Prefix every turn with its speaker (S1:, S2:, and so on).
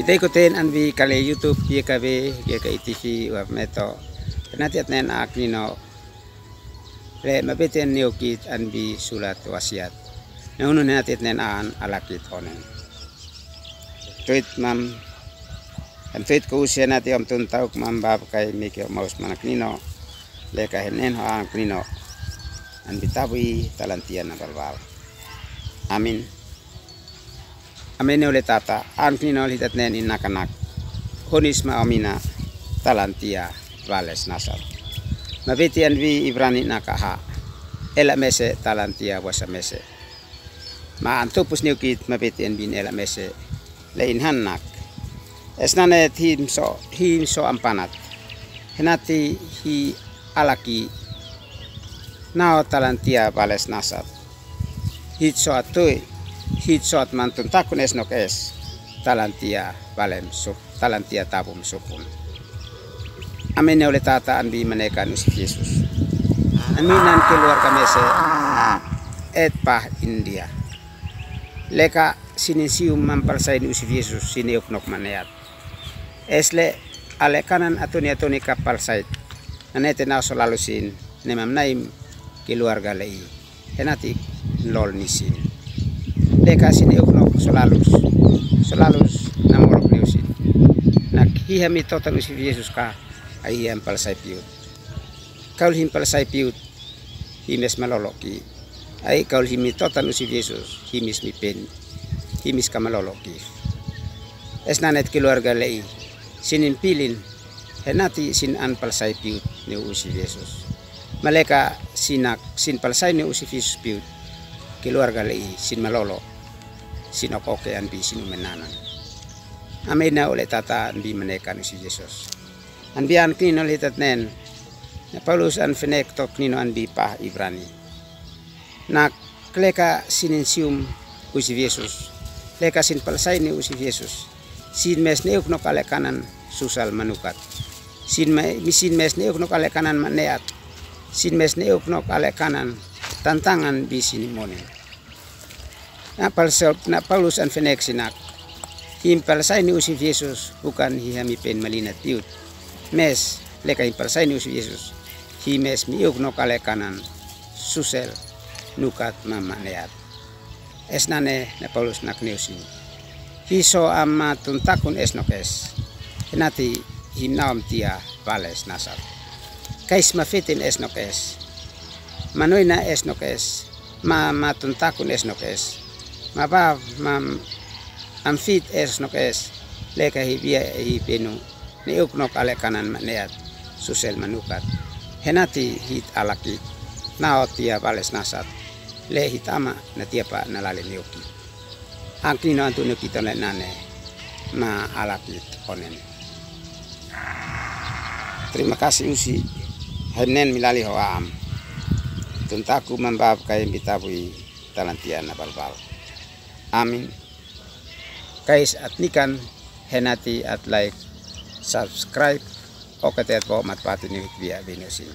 S1: Kita ikutin anbi kali YouTube YKB YKI-TV wa meto. Nanti atnen aknino le mabeten niokit anbi sulat wasiat. Naunu nanti atnen an alakit onen. Tweet mam tweet ko usia nanti om tuntau mambab kai mikir maus manaknino le kahenen ha aknino anbi tabi talantian nabalbal. Amin. Amin oleh tata anknino lihat nen inakanak honis ma amina talantia vales nasab mabitian vi ibrani nakaha ela mese talantia wasa mese ma antupus niukit mabitian bin ela mese lein hannak esnane him so ampanat henati hi alaki nao talantia vales nasab hit so atui hit shot mantun takun esnok es talantia valem sup talantia tabum supun. Amin oleh tata anbi menekan usif Yesus. Aminan keluarga mese et pah India. Leka sinisium mamparsain usif Yesus sini uknok maneat. Esle ale kanan atuni kapal sait. Nanete na solalu sin nemam naim keluarga lei. Henati lol nisin. Leka sini uknok solalus namolok niusin. Nak hihami total usif Yesus ka ai hiham palsai piut. Kaul him palsai piut himes maloloki. Ai kaul himi total usif Yesus himis mi pen himis ka maloloki. Esnanet keluarga lei sinin pilin henati sin an palsai piut ni usif Yesus. Maleka sin palsai ni usif Yesus piut keluarga lei sin malolo. Sinokoke anbi sinu menanan. Amena oleh tata anbi menekan si Yesus. Anbi an kino lihat nen. Paulus an fenek tok nino anbi pah Ibrani. Nak kleka sinensium usi Yesus. Leka sin palsai ni usi Yesus. Sin mes neuk no kale kanan susal manukat. Sin mes neuk no kale kanan maneat. Sin mes neuk no kale kanan tantangan bi sini monen. Na Paulus an fenek sinak himpalsai ni usif Yesus bukan hihami pen malinat piut mes leka himpalsai ni usif Yesus himes miuk no kale kanan susel nukat mamaneat esnane na Paulus nak neusin hiso amma tuntakun esnokes henati himnaam tia vales nasab kais mafetin esnokes manoina esnokes ma tuntakun esnokes maba amfit esnok es leka hibia hipenu neuk nok ale kanan maneat susel manukat henati hit alaki naotia vales nasat le hitama natiapa nalale neuki angkino antu kita nane ma alaki onen. Terima kasih usi henen milali hoam tuntaku membab kai bitabui talantian balbal. Amin. Kais atnikan henati at like subscribe o katet po matpati ni via binusin.